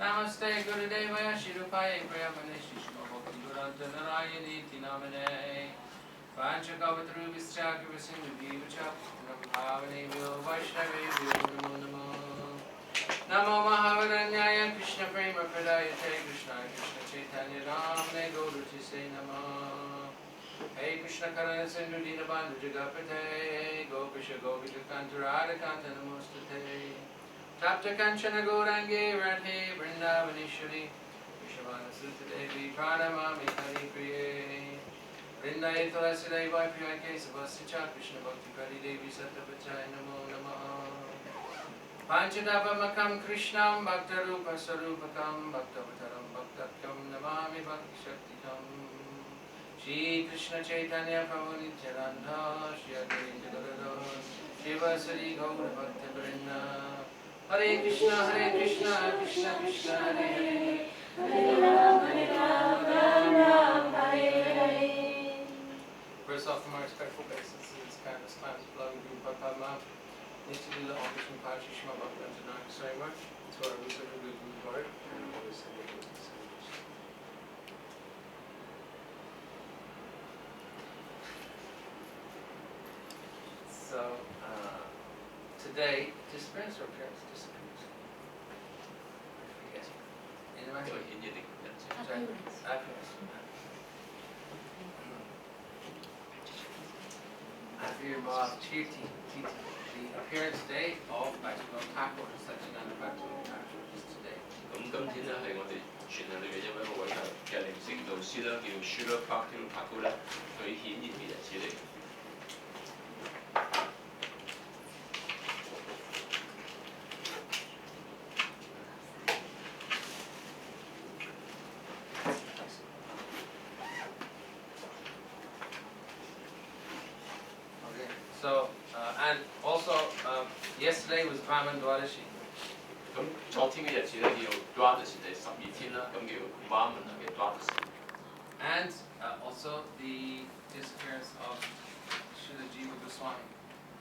Namaste Gurudevaya Shirupaya Prayamane Shishma Bhakti Duranta Narayani Tinamane Panchakavatruvischa Krivasindu Divacha Bhavane Vyo Vaishnave Vyo Namo Namo Namo Mahavaranyaya Krishna Prema Pradayate Krishna Krishna Chaitanya Namne Gaura Say Namo Hey Krishna Karana Sindhu Dinabandhu Jagapate Gopisha Gopisha Kanta Radha Kanta Namostate Tapta Kanchana Gaurange Radhe Vrindavaneshwari Vishavana Sutta Devi Pranamami Hari Priye Vrindaye Tulasi Deva Priya Kesavasya Krishna Bhakti Pari Devi Sattavachai Namo Namo Panchadava Makam Krishnam Bhakta Rupa Sarupakam Bhaktavataram Bhaktakyam Namami Bhakti Shaktikam Shri Krishna Chaitanya Prabhu Nityananda Shri Advaita Gadadhara Shiva Sari Gaura Bhakta Vrinda Hare Krishna, Krishna Krishna, Hare Hare, Hare Ram, Ram Ram, Hare Hare. First off, from our respectful basis, it's kindness, times, beloved Guru Padma, Nitya Om Vishnu Pachi Shma Bhaktivinoda Thakura-聖巴提維諾德to our Lucifer Guru Lord, and always say So, today, disappearance or appearance? Disappearance. Yes. Appearance. The appearance day of Bhaktivinoda Thakura, Sacidananda Bhaktivinoda Thakura is today. 咁今天咧係我哋傳人裏嘅一位好偉大嘅靈性導師啦，叫 Sri Caitanya Mahaprabhu 咧，佢顯現嘅日子嚟。So, and also, yesterday was Vaman Dwadashi. 咁昨天嘅日子咧叫 Dwadashi 第12天啦，咁叫 Vaman 嘅 Dwadashi。And also the disappearance of Srila Jiva Goswami.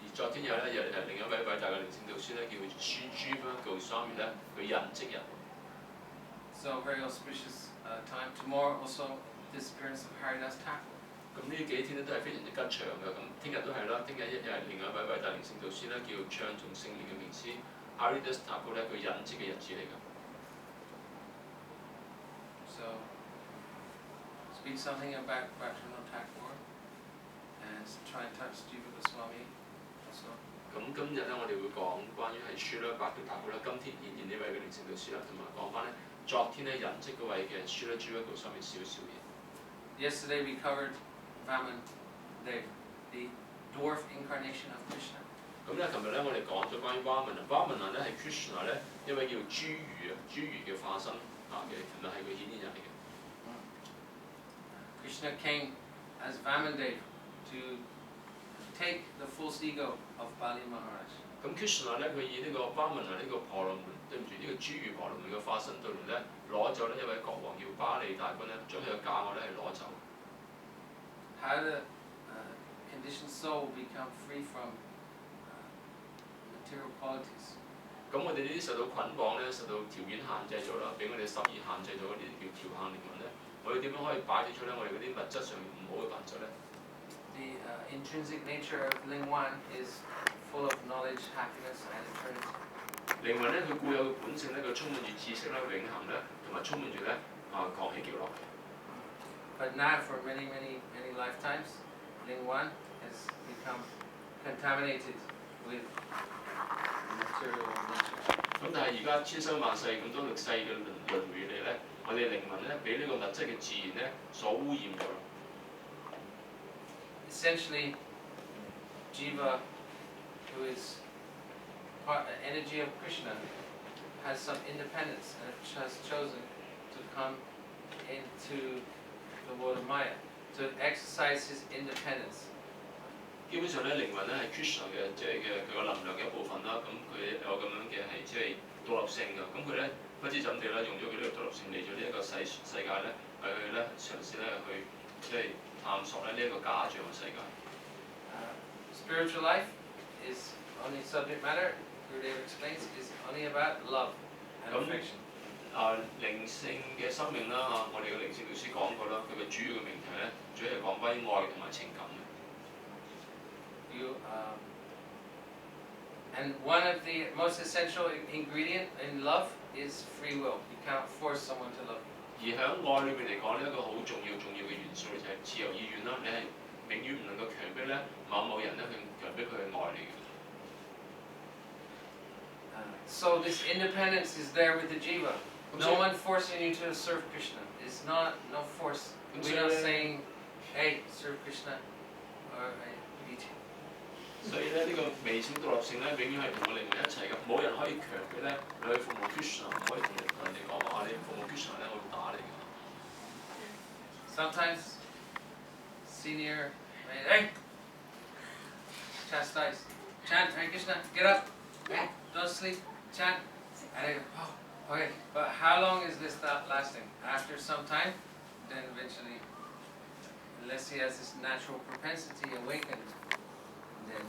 而昨天有咧又另一位偉大嘅靈性導師咧叫 Sri Jiva Goswami 咧，佢隱跡日。So very auspicious time. Tomorrow also disappearance of Haridas Thakur. 咁呢幾天咧都係非常之吉祥嘅，咁聽日都係啦，聽日又係另外一位偉大靈性導師咧，叫唱頌聖年嘅名師 Haridas Thakur 咧，佢隱跡嘅日子嚟㗎。So speak something about Bhaktivinoda Thakura and try and touch Jiva Goswami also. 咁今日咧，我哋會講關於係 Srila Bhaktivinoda Thakura 今天顯現呢位嘅靈性導師啦，同埋講翻咧昨天咧隱跡嗰位嘅 Srila Jiva Goswami 少少嘢。Yesterday we covered Vaman, the dwarf incarnation of Krishna. 咁咧，琴日咧我哋講咗關於 Vaman 咧係 Krishna 咧一位叫侏儒嘅化身嘅，琴日係佢顯現人嚟嘅。Krishna came as Vamandev to take the false ego of Bali Maharaj. 咁 Krishna 咧佢以呢個 Vaman 呢個婆羅門，對唔住呢個侏儒婆羅門嘅化身對嚟咧攞咗呢一位國王叫巴利大君咧，將佢嘅假我咧係攞走。How the conditioned soul become free from material qualities. 咁我哋呢啲受到捆綁咧，受到條件限制咗啦，俾我哋心意限制咗嗰啲叫調行靈魂咧，我哋點樣可以擺脫出咧我哋嗰啲物質上面唔好嘅品質咧？ The intrinsic nature of Lingwan is full of knowledge, happiness, and eternity. 靈魂咧，佢固有嘅本性咧，佢充滿住知識啦、永恆咧，同埋充滿住咧狂喜叫樂。But now, for many lifetimes, Lingwan has become contaminated with material nature. 咁但係而家千生萬世咁多歷世嘅輪迴嚟咧，我哋靈魂咧俾呢個物質嘅自然咧所污染咗。Essentially, Jiva, who is energy of Krishna, has some independence and has chosen to come into the world of Maya, to exercise his independence. 基本上咧，靈魂咧係 Krishna 嘅，即係佢個能量嘅一部分啦。咁佢有咁樣嘅係即係獨立性㗎。咁佢咧不知怎地啦，用咗佢呢個獨立性嚟咗呢一個世界咧，去咧嘗試咧去即係探索咧呢一個假象嘅世界。Spiritual life is only subject matter. Gurudev explains is only about love and affection. 靈性嘅生命啦我哋嘅靈性導師講過啦，佢嘅主要嘅命題咧，主要係講關於愛同埋情感嘅。And one of the most essential ingredient in love is free will. You cannot force someone to love you. 而喺愛裏邊嚟講呢一個好重要嘅元素就係自由意願啦，你係永遠唔能夠強迫咧某人咧去強迫佢去愛你嘅。So this independence is there with the jiva. No one forcing you to serve Krishna. It's not no force. We're not saying, hey, serve Krishna, or hey, beat you. 所以咧呢個微小獨立性咧，永遠係同我靈魂一齊嘅，冇人可以強迫咧你去服務 Krishna，唔可以同人哋講話你服務 Krishna 咧，我會打你嘅。Sometimes senior, hey, chastise, chant Hare Krishna, get up, hey, don't sleep, chant. And I go, oh, okay. But how long is this lasting? After some time, then eventually, unless he has this natural propensity awakened, then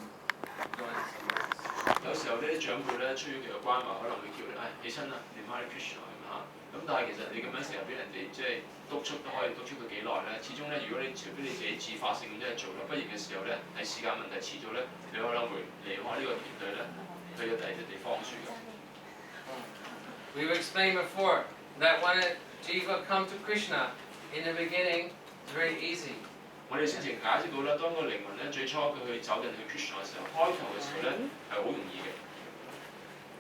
join someone else. 有時候呢啲長輩咧出於佢嘅關懷，可能會叫你起身啦，念下啲 Krishna 咁嚇。咁但係其實你咁樣成日俾人哋即係督促都可以督促到幾耐咧？始終咧，如果你除非你自己自發性咁即係做啦，不然嘅時候咧係時間問題，遲早咧你可能會離開呢個團隊咧，去到第二啲地方住嘅。We've explained before that when a jiva come to Krishna, in the beginning, it's very easy. 我哋先前解釋到啦，當個靈魂咧最初佢去走進去 Krishna 嘅時候，開頭嘅時候咧係好容易嘅。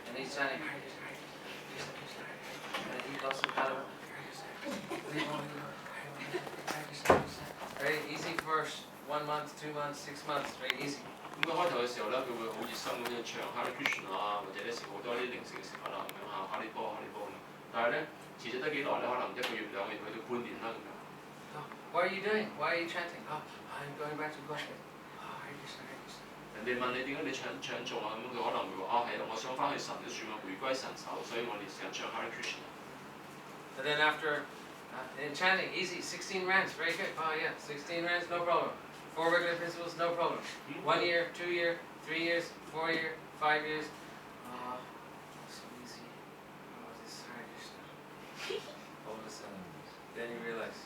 And he's chanting Hare Krishna, Hare Krishna, Krishna, Krishna, Hare. And he lost some power. Very easy for 1 month, 2 months, 6 months. Very easy. 咁佢開頭嘅時候咧，佢會好熱心咁樣唱 Hare Krishna 啊，或者咧食好多啲零食嘅食物啊咁樣嚇，哈利波咁。但係咧持續得幾耐咧？可能1個月、2個月去到半年啦咁樣。What are you doing? Why are you chanting? Oh, I'm going back to Godhead. Oh, Hare Krishna, Hare Krishna. 人哋問你點解你唱頌啊？咁佢可能會話係啊，我想翻去神嘅樹啊，回歸神手，所以我哋成日唱 Hare Krishna。But then after in chanting, easy, 16 rands, very good. Oh yeah, 16 rands, no problem. 4 regular principles, no problem. 1 year, 2 year, 3 years, 4 year, 5 years. Oh, so easy. Oh, this is Hare Krishna. All of a sudden, then you realize.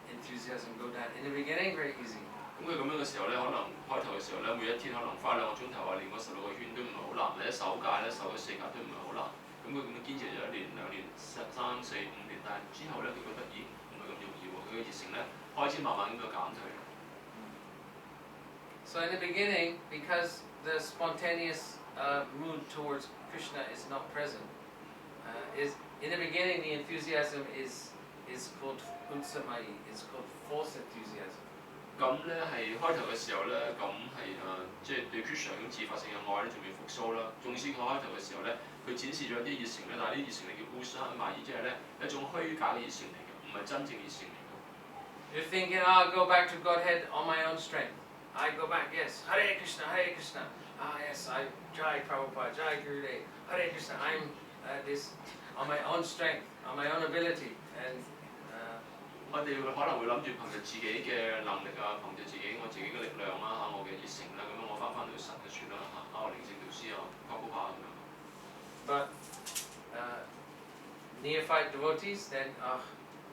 Enthusiasm go down. In the beginning, very easy. 咁佢咁樣嘅時候咧，可能開頭嘅時候咧，每一天可能花2個鐘頭啊，練嗰16個圈都唔係好難，或者手戒咧手嗰4戒都唔係好難。咁佢咁樣堅持咗1年、2年、3、4、5年，但係之後咧，佢覺得咦唔係咁容易喎，佢嘅熱誠咧開始慢慢咁樣減退。So in the beginning, because the spontaneous mood towards Krishna is not present, in the beginning the enthusiasm is called utsamai, it's called false enthusiasm. 咁咧係開頭嘅時候咧，咁係即係對 Krishna 咁自發性嘅愛咧，仲未復甦啦。縱使佢開頭嘅時候咧，佢展示咗啲熱誠咧，但係啲熱誠係叫 utsamai，即係咧一種虛假嘅熱誠嚟嘅，唔係真正熱誠嚟嘅。You're thinking, oh, I'll go back to Godhead on my own strength. I go back, yes, Hare Krishna, Hare Krishna. Ah, yes, I Jai Prabhupada, Jai Gurudev, Hare Krishna. I'm this on my own strength, on my own ability, and. 我哋可能會諗住憑著自己嘅能力啊，憑著我自己嘅力量啦我嘅熱誠啦，咁樣我翻到神嘅處啦我靈性導師啊，高咁樣。But neophyte devotees, then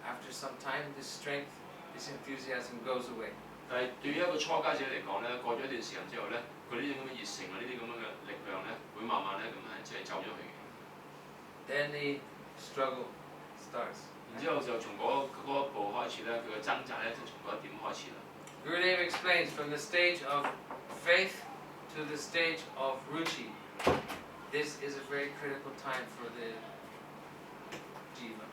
after some time, this strength, this enthusiasm goes away. 但係對於一個初階者嚟講咧，過咗一段時間之後咧，佢呢種咁嘅熱誠啊，呢啲咁樣嘅力量咧，會慢慢咧咁係即係走咗去嘅。Then the struggle starts. 然之後就從嗰一步開始咧，佢嘅掙扎咧就從嗰一點開始啦。Gurudev explains from the stage of faith to the stage of ruchi. This is a very critical time for the jiva.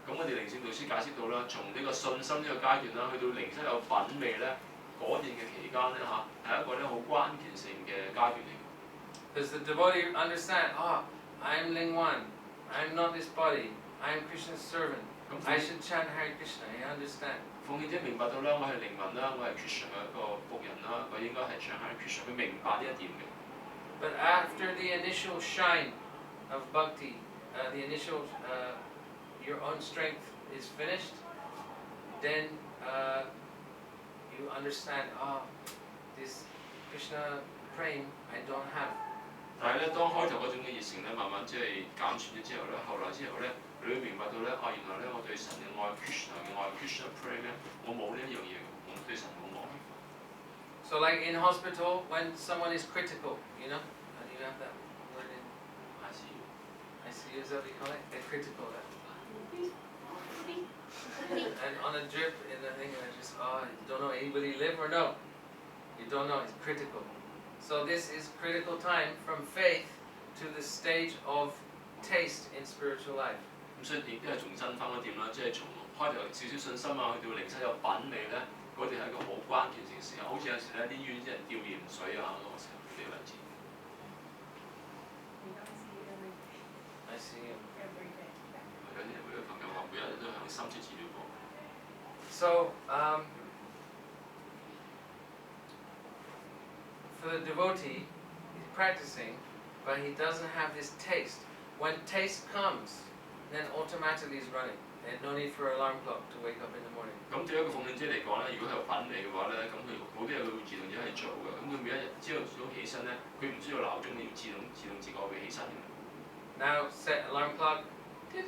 咁我哋靈性導師解釋到啦，從呢個信心呢個階段啦，去到靈修有品味咧，嗰段嘅期間咧係一個咧好關鍵性嘅階段嚟嘅。Because the devotee understand, I'm Lingwan, I'm not this body, I'm Krishna's servant. I should chant Hare Krishna. You understand? 奉獻者明白到啦，我係靈魂啦，我係 Krishna 嘅一個僕人啦，佢應該係唱 Hare Krishna，佢明白呢一點嘅。But after the initial shine of bhakti, the initial your own strength is finished, then you understand. This Krishna prema I don't have. 但係咧，當開頭嗰種嘅熱誠咧，慢慢即係減損咗之後咧，後來之後咧，你會明白到咧，原來咧我對神嘅愛 Krishna 嘅愛 Krishna pray 咧，我冇呢一樣嘢，我對神冇愛。So like in hospital, when someone is critical, you know, how do you have that word in ICU? Is that what you call it? They're critical. And on a drip in the thing, I just you don't know anybody live or no? You don't know. It's critical. So this is critical time from faith to the stage of taste in spiritual life. 咁所以亦都係重新翻一點啦，即係從開頭有少少信心啊，去到靈修有品味咧，嗰啲係一個好關鍵性時候。好似有時咧啲醫院啲人吊鹽水啊嗰個時候呢個例子。I see you. 有啲人會朋友話每一日都向深切治療課。So for the devotee, he's practicing, but he doesn't have this taste. When taste comes, then automatically he's running. There's no need for an alarm clock to wake up in the morning. 咁對一個奉獻者嚟講咧，如果係有品味嘅話咧，咁佢好多嘢佢會自動咗係做嘅。咁佢每一日朝頭早起身咧，佢唔需要鬧鐘，你自動自覺會起身嘅。Now set alarm clock. Oh,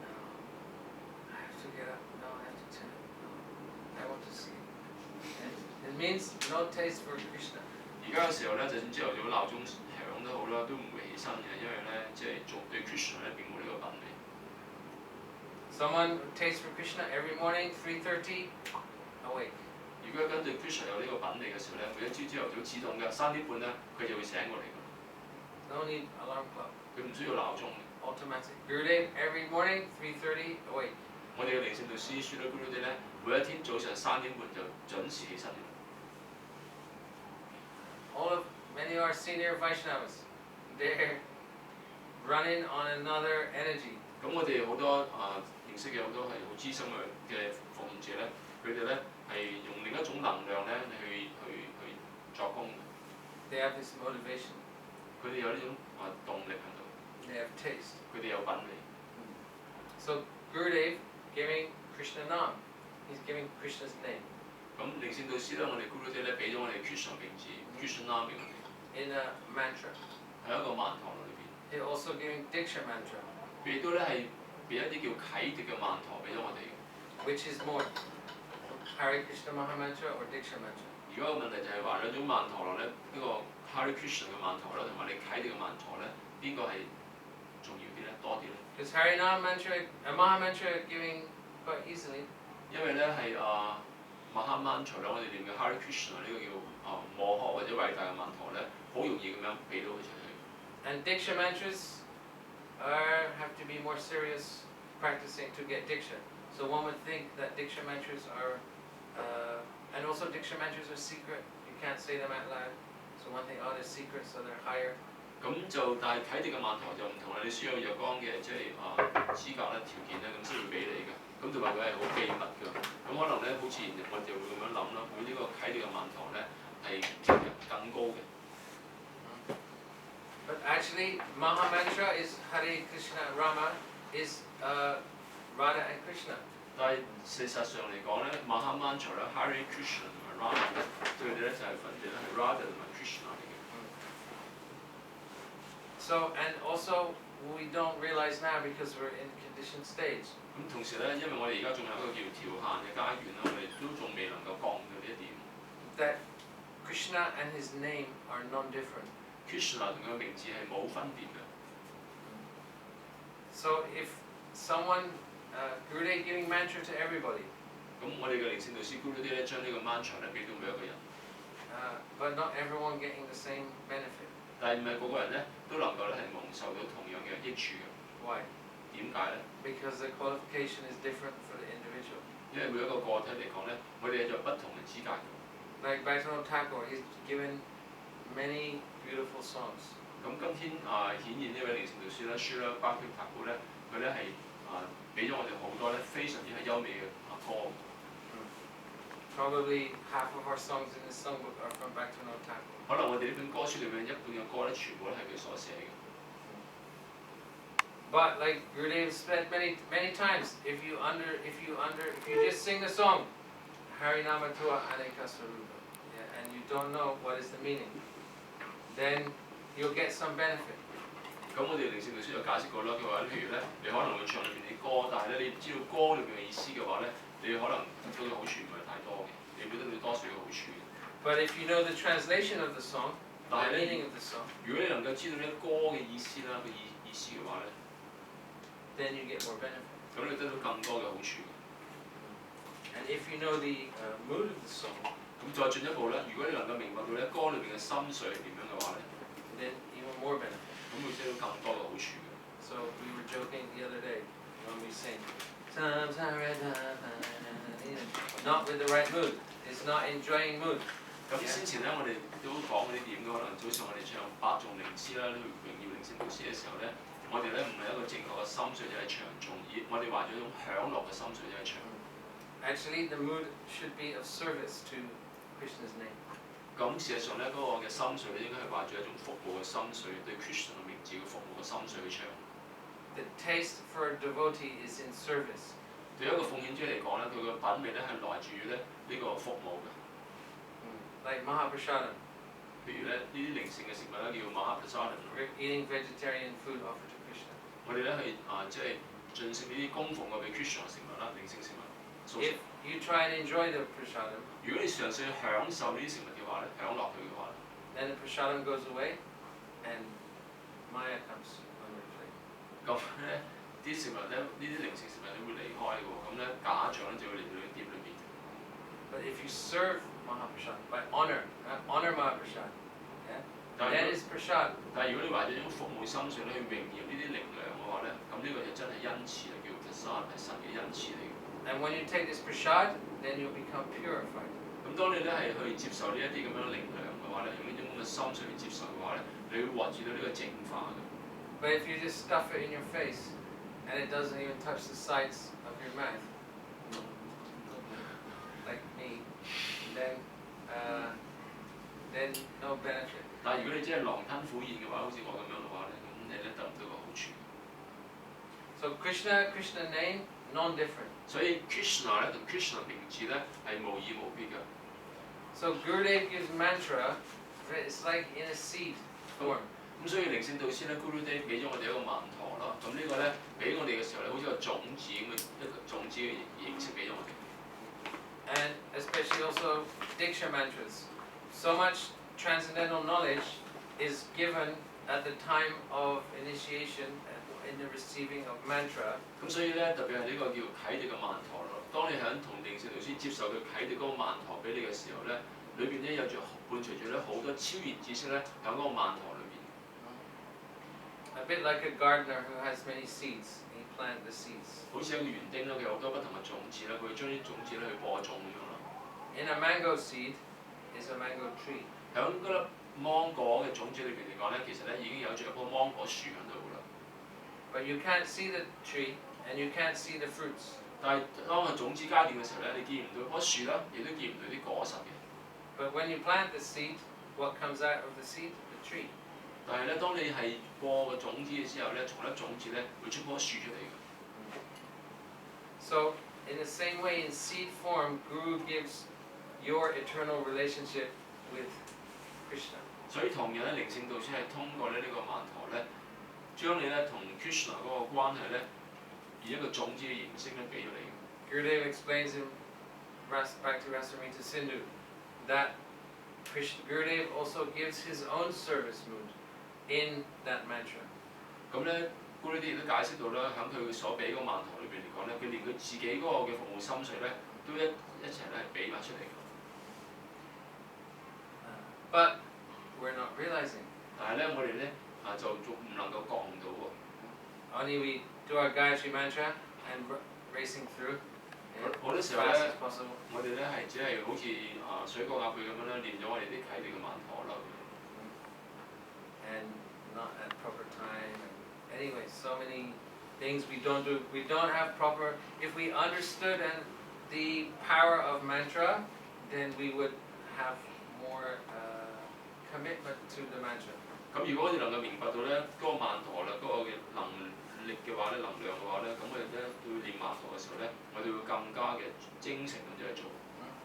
no. I have to get up. No, I have to turn. No, I want to sleep. It means no taste for Krishna. 而家嘅時候咧，就算朝頭早鬧鐘響都好啦，都唔會起身嘅，因為咧即係做對 Krishna 咧並冇呢個品味。Someone who tastes for Krishna every morning, 3:30, awake. 如果跟對 Krishna 有呢個品味嘅時候咧，每一朝朝頭早自動嘅3點半咧，佢就會醒過嚟㗎。No need alarm clock. 佢唔需要鬧鐘。Automatic. Gurudev every morning, 3:30, awake. 我哋嘅靈性導師書到 Gurudev 咧，每一天早上3點半就準時起身。Many of our senior Vaisnavas, they're running on another energy. 咁我哋好多認識嘅好多係好資深嘅奉獻者咧，佢哋咧係用另一種能量咧去作工。They have this motivation. 佢哋有呢種動力喺度。They have taste. 佢哋有品味。So Gurudev giving Krishna Nam, he's giving Krishna's name. 咁靈性導師咧，我哋 Gurudev 咧俾咗我哋 Krishna 名字 ，Krishna Nam 俾我哋。In a mantra. 喺一個曼陀羅裏邊。They're also giving Diksha mantra. 佢亦都咧係俾一啲叫啟迪嘅曼陀俾咗我哋。Which is more, Hare Krishna Maha mantra or Diksha mantra? 而家個問題就係話兩種曼陀羅咧，呢個 Hare Krishna 嘅曼陀啦，同埋你啟迪嘅曼陀咧，邊個係重要啲咧？多啲咧？ Because Hare Nam mantra, Maha mantra giving quite easily. 因為咧係Maha mantra 啦，我哋念嘅 Hare Krishna 呢個叫摩訶或者偉大嘅曼陀咧，好容易咁樣俾到佢出去。And Diksha mantras have to be more serious practicing to get Diksha. So one would think that Diksha mantras are, and also Diksha mantras are secret. You can't say them out loud. So one thing, they're secret, so they're higher. 咁就但係啟迪嘅曼陀就唔同啦，你需要若干嘅即係資格咧、條件咧，咁先會俾你嘅。咁同埋佢係好秘密㗎。咁可能咧，好自然我哋會咁樣諗啦。佢呢個啟迪嘅曼陀咧係更高嘅。But actually, Maha mantra is Hare Krishna Rama is Radha and Krishna. 但係事實上嚟講咧，Maha mantra 咧 Hare Krishna 同埋 Rama 咧，對佢哋咧就係分別咧係 Radha 同埋 Krishna 嚟嘅。So and also we don't realize now because we're in conditioned stage. 咁同時咧，因為我哋而家仲有一個叫調限嘅階段啦，我哋都仲未能夠降到呢一點。That Krishna and his name are non-different. Krishna 同佢嘅名字係冇分別嘅。So if someone, Gurudev giving mantra to everybody. 咁我哋嘅靈性導師 Gurudev 咧將呢個 mantra 咧俾到每一個人。But not everyone getting the same benefit. 但係唔係個個人咧都能夠咧係蒙受到同樣嘅益處嘅。 Why? 點解咧？ Because the qualification is different for the individual. 因為每一個個體嚟講咧，我哋有不同嘅資格。Like Bhaktivinoda Thakura, he's given many beautiful songs. 咁今天顯現呢位靈性導師咧 Sri Caitanya Mahaprabhu 咧，佢咧係俾咗我哋好多咧非常之係優美嘅歌。Probably half of our songs in this songbook are from Bhaktivinoda Thakura. 可能我哋呢本歌書裏面一半嘅歌咧，全部都係佢所寫嘅。But like Gurudev said many times, if you just sing the song, Harinama Tua Aneka Sarupa, and you don't know what is the meaning, then you'll get some benefit. 咁我哋靈性導師有解釋過啦，佢話譬如咧，你可能會唱裏邊啲歌，但係咧你知道歌裏邊嘅意思嘅話咧，你可能得到嘅好處唔係太多嘅，你會得到多少嘅好處嘅。But if you know the translation of the song, the 但係咧， meaning of the song, 如果你能夠知道呢歌嘅意思啦，個意思嘅話咧， then you get more benefit. 咁你得到更多嘅好處。 And if you know the mood of the song, 咁再進一步咧，如果你能夠明白到咧歌裏邊嘅心緒係點樣嘅話咧， then even more benefit. 咁會得到更多嘅好處嘅。 So we were joking the other day when we sing. Not with the right mood. It's not enjoying mood. 咁先前咧，我哋都講嗰啲點嘅，可能早上我哋唱百頌靈詩啦，呢個榮耀靈性導師嘅時候咧，我哋咧唔係一個正確嘅心緒就係唱頌，而我哋懷咗一種享樂嘅心緒就係唱。 Actually, the mood should be of service to Krishna's name. 咁事實上咧，嗰個嘅心緒咧應該係懷住一種服務嘅心緒，對 Krishna 嘅名字嘅服務嘅心緒去唱。 The taste for a devotee is in service. 對一個奉獻者嚟講咧，佢嘅品味咧係來自於咧呢個服務嘅。 Like mahabhagavata. 譬如咧呢啲靈性嘅食物咧叫 mahabhagavata。 We're eating vegetarian food offered to Krishna. 我哋咧去即係進食呢啲供奉嘅俾 Krishna 嘅食物啦，靈性食物。 If you try and enjoy the prasadam, 如果你嘗試去享受呢啲食物嘅話咧，享落去嘅話， then the prasadam goes away, and Maya comes on your plate. 咁咧啲食物咧，呢啲靈性食物都會離開嘅喎，咁咧假象咧就會嚟到啲碟裏邊。 But if you serve mahaprasad by honor mahaprasad, yeah, 但 that 係 is prasad. 如果你懷住一種服務心上咧去榮耀呢啲靈糧嘅話咧，咁呢個就真係恩賜嚟，叫 prasad 係神嘅恩賜嚟嘅。 And when you take this prasad, then you'll become purified. 咁當你咧係去接受呢一啲咁樣靈糧嘅話咧，用呢種咁嘅心上去接受嘅話咧，你會獲取到呢個淨化嘅。 But if you just stuff it in your face, and it doesn't even touch the sides of your mouth, like me, then no benefit. 但係如果你真係狼吞虎咽嘅話，好似我咁樣嘅話咧，咁你咧得唔到個好處。 So Krishna name, non-different. 所以 Krishna 咧同 Krishna 名字咧係無異無別嘅。 So Gurudev gives mantra, it's like in a seed form. 咁所以靈性導師咧 Gurudev 俾咗我哋一個曼陀啦，咁呢個咧俾我哋嘅時候咧，好似個種子咁嘅一個種子嘅形式俾咗我哋。 And especially also Diksha mantras. So much transcendental knowledge is given at the time of initiation in the receiving of mantra. 咁所以咧，特別係呢個叫啟迪嘅曼陀咯。當你喺同靈性導師接受佢啟迪嗰個曼陀俾你嘅時候咧，裏邊咧有住伴隨住咧好多超然知識咧喺嗰個曼陀裏邊。 A bit like a gardener who has many seeds. He planted the seeds. 好似一個園丁啦，佢有好多不同嘅種子啦，佢會將啲種子咧去播種咁樣咯。 In a mango seed is a mango tree. 喺嗰粒芒果嘅種子裏邊嚟講咧，其實咧已經有住一棵芒果樹喺度㗎啦。 But you can't see the tree and you can't see the fruits. 但係當個種子階段嘅時候咧，你見唔到棵樹啦，亦都見唔到啲果實嘅。 But when you plant the seed, what comes out of the seed? The tree. 但係咧，當你係播個種子嘅時候咧，從粒種子咧會出棵樹出嚟嘅。 So, in the same way, in seed form, Guru gives your eternal relationship with Krishna. 所以同樣咧，靈性導師係通過咧呢個曼陀咧，將你咧同 Krishna 嗰個關係咧，以一個種子嘅形式咧俾咗你。 Gurudev explains in Bhaktivinoda Sindhu that Gurudev also gives his own service mood in that mantra. 咁咧，古呢啲亦都解釋到啦，喺佢所俾嗰個曼陀裏邊嚟講咧，佢連佢自己嗰個嘅服務心緒咧，都一齊咧係俾埋出嚟嘅。 But we're not realizing. 但係咧，我哋咧就仲唔能夠覺悟到喎。 Only we do our Gayatri mantra and racing through好多 as 時候 fast 咧 as，possible. 我哋咧係只係好似水過鴨背咁樣咧練咗我哋啲啟迪嘅曼陀啦。 And not at proper time. And anyway, so many things we don't do. We don't have proper. If we understood and the power of mantra, then we would have more commitment to the mantra. 咁如果我哋能夠明白到咧嗰個曼陀啦，嗰個嘅能力嘅話咧，能量嘅話咧，咁我哋咧對練曼陀嘅時候咧，我哋會更加嘅精誠咁樣去做。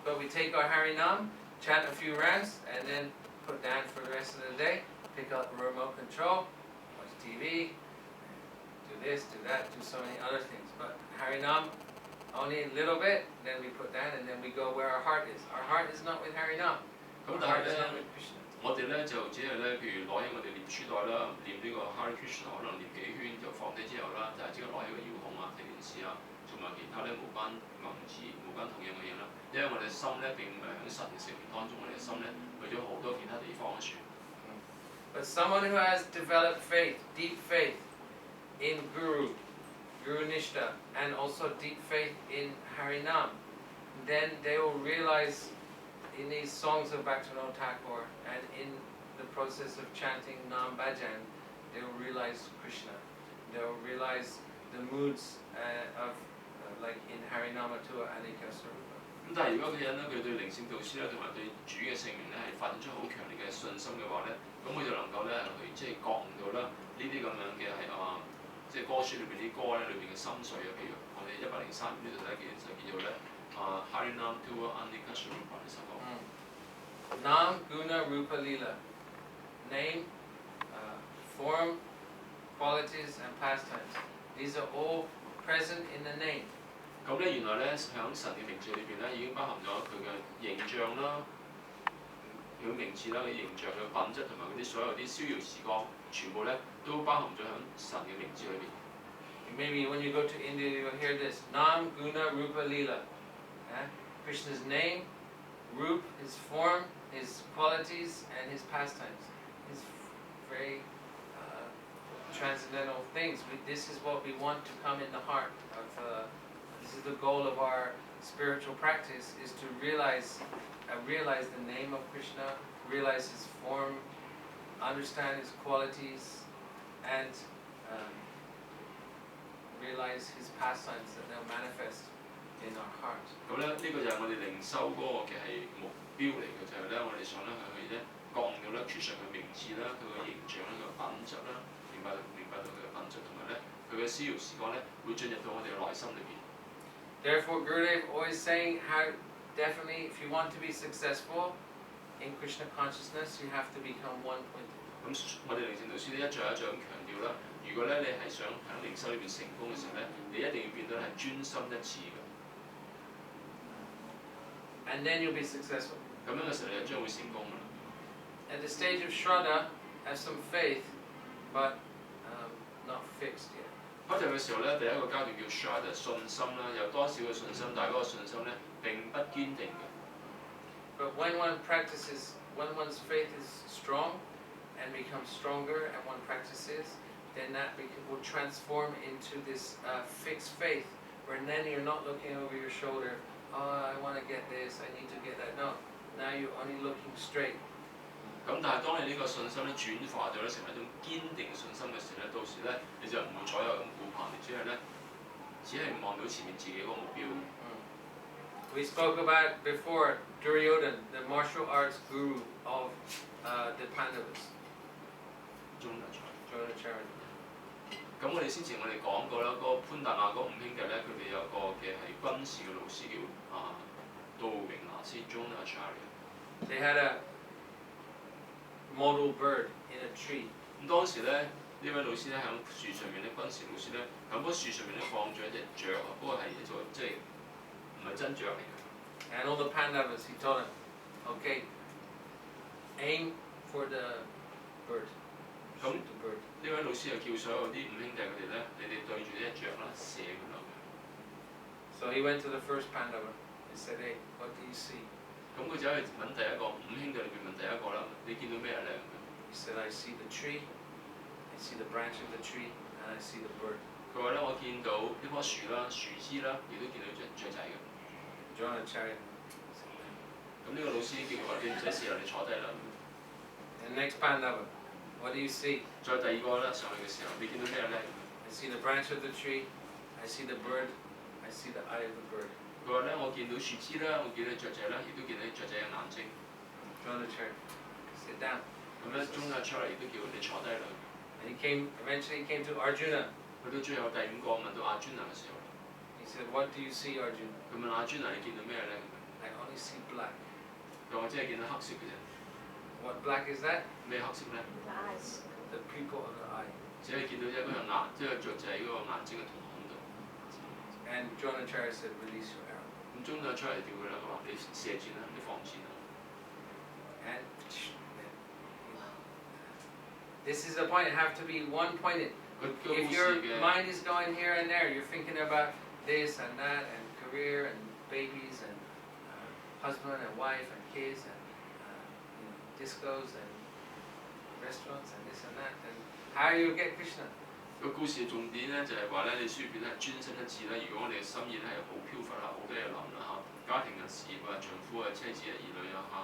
But we take our Harinam, chant a few rounds, and then put down for the rest of the day. pick up the remote control, watch TV, do this, do that, do so many other things. But Harinam, only a little bit, then we put down, and then we go where our heart is. Our heart is not with Harinam. Our heart is not with Krishna. 我哋咧就只係咧，譬如攞起我哋念書袋啦，念呢個 Hare Krishna， 可能念幾圈就放低之後啦，就係即刻攞起個遙控啊、睇電視啊，同埋其他咧無關文字、無關同樣嘅嘢啦。因為我哋心咧並唔係喺神嘅成員當中，我哋嘅心咧去咗好多其他地方嘅處。But someone who has developed faith, deep faith in Guru Nishta, and also deep faith in Harinam, then they will realize in these songs of Bhaktivinoda Thakura and in the process of chanting Nam Bhajan, they will realize Krishna. They will realize the moods of like in Harinama Tua Anika Sarupa. 咁但係如果個人咧，佢對靈性導師咧同埋對主嘅聖名咧係發展出好強烈嘅信心嘅話咧，咁佢就能夠咧去即係覺悟到啦呢啲咁樣嘅係即係歌書裏邊啲歌咧裏邊嘅心髓啊，譬如我哋103呢度第一件就叫做咧Harinam Tua Anika Sarupa 呢首歌。Nam Guna Rupa Lila. Name, form, qualities, and pastimes. These are all present in the name. 咁咧原來咧喺神嘅名字裏邊咧已經包含咗佢嘅形象啦、佢名字啦、佢形象嘅品質同埋嗰啲所有啲逍遙時光，全部咧都包含咗喺神嘅名字裏邊。Maybe when you go to India, you will hear this: Nam Guna Rupa Lila. Krishna's name, Rup, his form, his qualities, and his pastimes. His very transcendental things. This is what we want to come in the heart of. This is the goal of our spiritual practice: is to realize the name of Krishna, realize his form, understand his qualities, and realize his pastimes that they'll manifest in our heart. 咁咧呢個就係我哋靈修嗰個嘅係目標嚟嘅，就係咧我哋想咧去咧覺悟到咧 Krishna 嘅名字啦、佢嘅形象啦、佢嘅品質啦，明白到佢嘅品質，同埋咧佢嘅逍遙時光咧會進入到我哋嘅內心裏邊。Therefore, Gurudev always saying how definitely if you want to be successful in Krishna consciousness, you have to become one with him. 咁我哋靈性導師咧一再咁強調啦，如果咧你係想喺靈修裏邊成功嘅時候咧，你一定要變到係專心一致嘅。And then you'll be successful. 咁樣嘅時候你就將會成功㗎啦。At the stage of Shraddha, have some faith, but not fixed yet. 開頭嘅時候咧，第一個階段叫 Shraddha 信心啦，有多少嘅信心，但係嗰個信心咧並不堅定嘅。But when one practices, when one's faith is strong and becomes stronger, and one practices, then that will transform into this fixed faith, where then you're not looking over your shoulder. Oh, I want to get this, I need to get that. No, now you're only looking straight. 咁但係當你呢個信心咧轉化咗咧成為一種堅定嘅信心嘅時候咧，到時咧你就唔會左右咁顧盼，你只係望到前面自己嗰個目標。We spoke about before Duryodhana, the martial arts guru of the Pandavas. Dronacharya. 咁我哋先前我哋講過啦，嗰個潘達亞嗰5兄弟咧，佢哋有一個嘅係軍事嘅老師叫杜榮拿師 Dronacharya。They had a model bird in a tree. 咁當時咧，呢位老師咧喺樹上面咧，軍事老師咧喺棵樹上面咧放咗一隻雀啊，不過係一座即係唔係真雀嚟嘅。And all the Pandavas, he told them, okay, aim for the bird. Shoot the bird. 呢位老師又叫所有啲5兄弟佢哋咧，你哋對住呢隻雀啦，射佢落去。So he went to the first Pandava and said, hey, what do you see? 咁佢就去問第一個5兄弟裏邊問第一個啦，你見到咩咧？ He said, I see the tree, I see the branch of the tree, and I see the bird. 佢話咧，我見到呢棵樹啦、樹枝啦，亦都見到隻雀仔嘅。Dronacharya. 咁呢個老師叫佢話：你唔使試啦，你坐低啦。And next Pandava, what do you see? 再第二個啦，上去嘅時候，你見到咩咧？ I see the branch of the tree, I see the bird, I see the eye of the bird. 佢話咧，我見到樹枝啦，我見到雀仔啦，亦都見到雀仔嘅眼睛。Dronacharya, sit down. 咁咧，中亞出嚟亦都叫你坐低啦。And eventually he came to Arjuna. 去到最後第5個問到阿尊娜嘅時候， He said, what do you see, Arjuna? 佢問阿尊娜你見到咩咧？ I only see black. 佢話我只係見到黑色嘅啫。What black is that? 咩黑色咧？ The pupil of the eye. 只係見到一個眼，即係雀仔嗰個眼睛嘅瞳孔度。And Dronacharya said, release your arrow. 咁中咗出嚟叫佢啦，佢話你射箭啦，你放箭啦。And this is the point. It have to be one-pointed. If your mind is going here and there, you're thinking about this and that and career and babies and husband and wife and kids and discos and restaurants and this and that. And how you get Krishna? 個故事重點咧就係話咧，你書片咧專心一致咧。如果我哋嘅心意咧係好飄忽啦，好多嘢諗啦嚇，家庭嘅事業啊、丈夫啊、妻子啊、兒女啊嚇，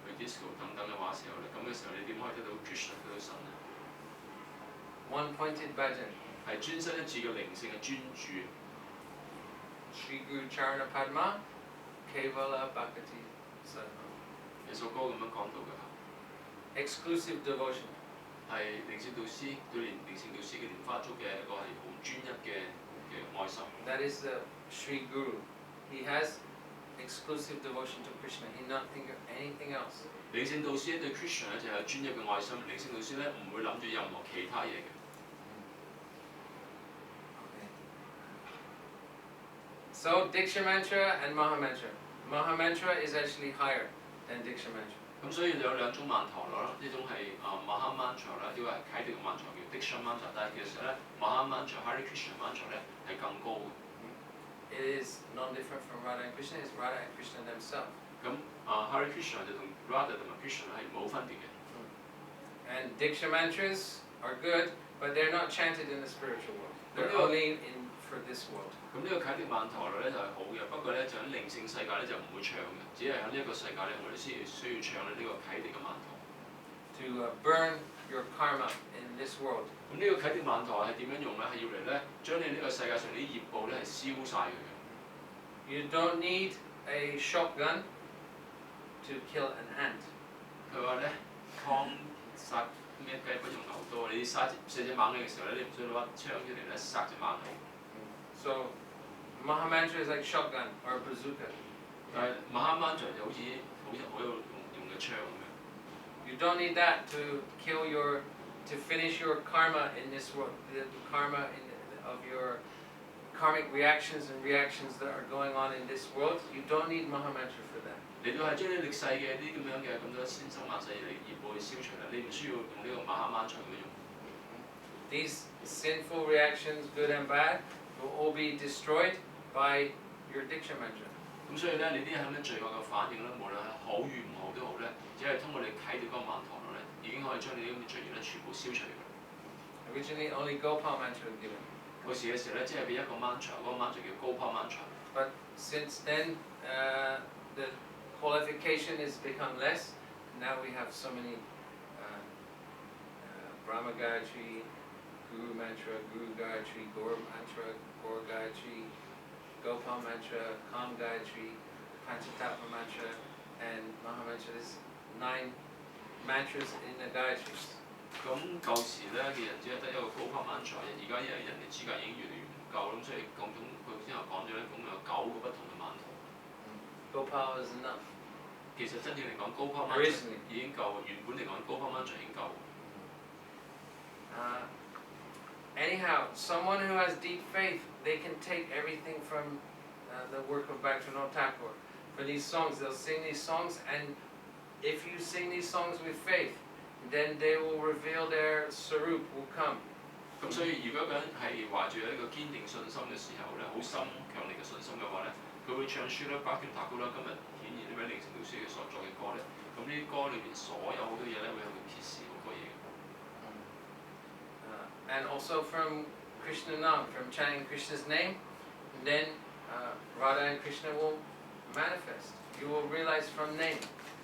去 disco 等等嘅話時候咧，咁嘅時候你點可以得到 Krishna 得到神咧？ One-pointed bhajan. 係專心一致嘅靈性嘅專注。 Shri Guru Charana Padma, Kevala Bhakti Sadhana. 有首歌咁樣講到嘅嚇。 Exclusive devotion. 係靈性導師對靈性導師嘅蓮花足嘅一個係好專一嘅愛心。 That is the Shri Guru. He has exclusive devotion to Krishna. He not think of anything else. 靈性導師咧對 Krishna 咧就係專一嘅愛心，靈性導師咧唔會諗住任何其他嘢嘅。 So Diksha Mantra and Maha Mantra. Maha Mantra is actually higher than Diksha Mantra. 咁所以有兩種曼陀羅啦，呢種係Maha Mantra啦，呢個係啟迪嘅曼陀叫 Diksha Mantra，但係其實咧 Maha Mantra、Hare Krishna Mantra 咧係更高嘅。 It is non-different from Radha and Krishna. It's Radha and Krishna themselves. 咁Hare Krishna 就同 Radha 同埋 Krishna 係冇分別嘅。 And Diksha mantras are good, but they're not chanted in the spiritual world. They're only in for this world. 咁呢個啟迪曼陀羅咧就係好嘅，不過咧就喺靈性世界咧就唔會唱嘅，只係喺呢一個世界咧我哋先需要唱咧呢個啟迪嘅曼陀。 To burn your karma in this world. 咁呢個啟迪曼陀係點樣用咧？係要嚟咧將你呢個世界上啲業報咧係燒晒佢嘅。 You don't need a shotgun to kill an ant. 佢話咧抗殺咩雞不用牛刀，你射隻猛嘅時候咧，你唔需要攞槍出嚟咧殺隻猛嘅。 So Maha Mantra is like shotgun or bazooka. 但係 Maha Mantra 就好有用嘅槍咁樣。 You don't need that to finish your karma in this world, the karma of your karmic reactions and reactions that are going on in this world. You don't need Maha Mantra for that. 嚟到係將你歷世嘅啲咁樣嘅咁多千生萬世嚟業報去消除啦，你唔需要用呢個Maha Mantra咁樣用。 These sinful reactions, good and bad, will all be destroyed by your Diksha Mantra. 咁所以咧，你啲咁嘅罪惡嘅反應咧，無論係好與唔好都好咧，只係通過你啟迪嗰個曼陀羅咧，已經可以將你啲咁嘅罪孽咧全部消除嘅。 Originally, only Gopal Mantra was given. 嗰時嘅時候咧，只係俾一個 mantra，嗰個 mantra 叫高拋 mantra。 But since then, the qualification has become less. Now we have so many Brahma Gayatri, Guru Mantra, Guru Gayatri, Gaura Mantra, Gaura Gayatri, Gopal Mantra, Kam Gayatri, Panchatattva Mantra, and Maha Mantra. There's 9 mantras in the Gayatris. 咁舊時咧嘅人只係得一個高拋 mantra，而家因為人嘅資格已經越嚟越唔夠，咁所以佢之後講咗咧，總共有9個不同嘅曼陀。 Gopal is enough. 其實真正嚟講，高拋 mantra 已經夠，原本嚟講高拋 mantra 已經夠。 Anyhow, someone who has deep faith, they can take everything from the work of Bhaktivinoda Thakura. For these songs, they'll sing these songs, and if you sing these songs with faith, then they will reveal their sarup will come. 咁所以如果個人係懷住一個堅定信心嘅時候咧，好深強烈嘅信心嘅話咧，佢會唱 Srila Bhaktivinoda Thakura 今日顯現呢位靈性導師嘅所作嘅歌咧，咁呢啲歌裏邊所有好多嘢咧會向佢揭示好多嘢。 And also from Krishna Nam, from chanting Krishna's name, then Radha and Krishna will manifest. You will realize from name.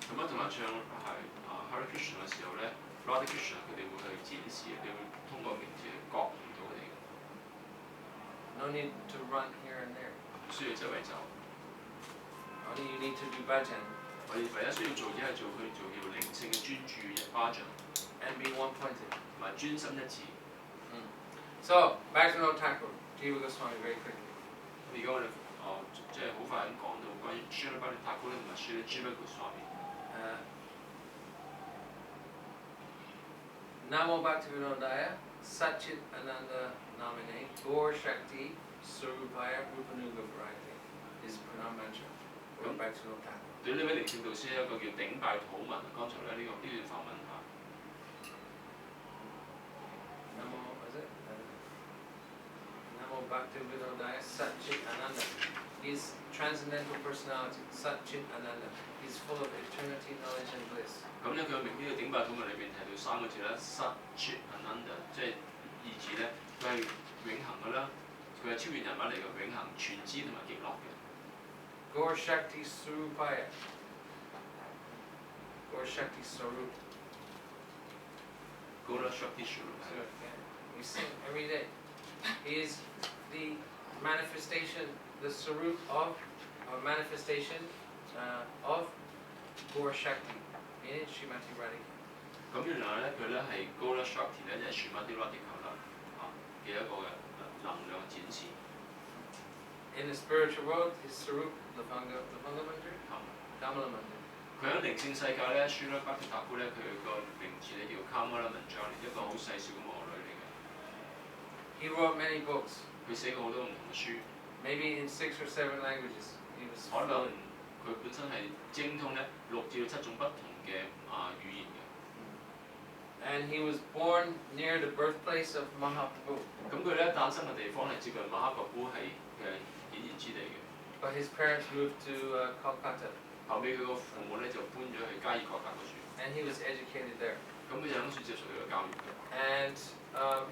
咁啊，同埋唱係Hare Krishna 嘅時候咧 ，Radha Krishna 佢哋會去展示，你會通過名字去覺悟到佢哋。 No need to run here and there. 唔需要周圍走。 Only you need to do bhajan 我哋唯一需要做只係做佢做叫靈性嘅專注人巴掌， and be one-pointed. 同埋專心一致。 So, Bhaktivinoda Thakura, Jiva Goswami, very quickly. 而家我哋即係好快咁講到關於 Srila Bhaktivinoda Thakura 同埋 Srila Jiva Goswami。Namo Bhaktivinoda Sacidananda Namine Gaur Shakti Sarupaya Rupanuga Variety is Pranam Mantra or Bhaktivinoda Thakura. 對呢位靈性導師一個叫頂拜土文，剛才咧呢段梵文嚇。Namo, is it? Namo Bhaktivinoda Sacidananda. He's transcendental personality. Sacidananda. He's full of eternity, knowledge, and bliss. 咁咧，佢呢個頂拜土文裏邊提到三個字咧，Sacidananda，即係意指咧，佢係永恆嘅啦，佢係超越人物嚟嘅，永恆、全知同埋極樂嘅。Gaur Shakti Sarupaya. Gaur Shakti Sarup. Gaura Shakti Sarup. We sing every day. He is the manifestation, the Sarup of, or manifestation of Gaur Shakti, meaning Srimati Radhika. 咁原來咧，佢咧係 Gaura Shakti 咧，即係 Srimati Radhika 啦嘅一個嘅能量展示。In the spiritual world, his Sarup, Lavanga Mandir, Kamala Mandir. 佢喺靈性世界咧，書咧巴提塔庫咧，佢個名字咧叫 Kamala Mandir，一個好細小嘅魔女嚟嘅。He wrote many books. 佢寫過好多唔同嘅書。Maybe in 6 or 7 languages. He was 可能 fluent. 佢本身係精通咧6至7種不同嘅語言嘅。And he was born near the birthplace of Mahaprabhu. 咁佢咧誕生嘅地方係接近馬哈布係嘅顯現之地嘅。But his parents moved to Calcutta. 後尾佢個父母咧就搬咗去加爾各答嗰處。And he was educated there. 咁佢就喺嗰處接受佢嘅教育嘅。And